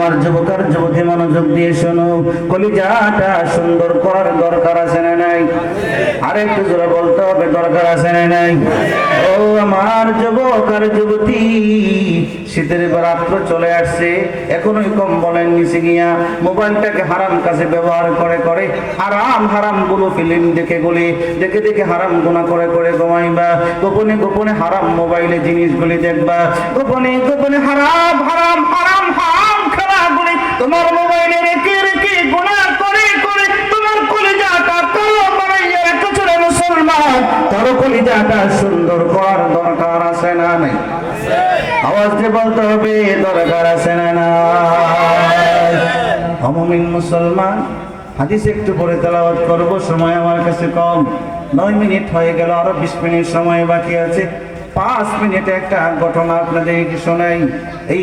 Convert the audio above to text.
আমার যুবক আর যুবতী মনোযোগ দিয়ে শোনো, কলিজাটা সুন্দর করার দরকার আছে না নাই? আর একটু জোরে বলতে হবে, দরকার আছে না নাই? ও আমার যুবক আর যুবতী, শীতের রাত্র চলে আসছে, এখনোই কম্বলের নিচে গিয়া মোবাইলটাকে হারাম কাজে ব্যবহার করে করে হারাম গুলো ফিল্ম দেখে দেখে হারাম গুনাহ করে করে ঘুমাইবা। গোপনে গোপনে হারাম মোবাইলে জিনিসগুলি দেখবা, গোপনে গোপনে হারাম হারাম হারাম হারাম খেলাগুলি তোমার মোবাইলে রেখে রেখে গুনাহ করে করে তোমার কলিজাটা কালো বানাইয়া রেখেছো রে মুসলমান। তোর কলিজাটা সুন্দর করার দরকার আছে না নাই? আওয়াজ দিয়ে বলতে হবে, দরকার আছে না নাই? মুমিন মুসলমান, হাদিস একটু পরে তেলাওয়াত করব, সময় আমার কাছে কম। 9 মিনিট হয়ে গেল, আরো 20 মিনিট সময় বাকি আছে। 5 মিনিটে একটা ঘটনা আপনাদেরকে শোনাই। এই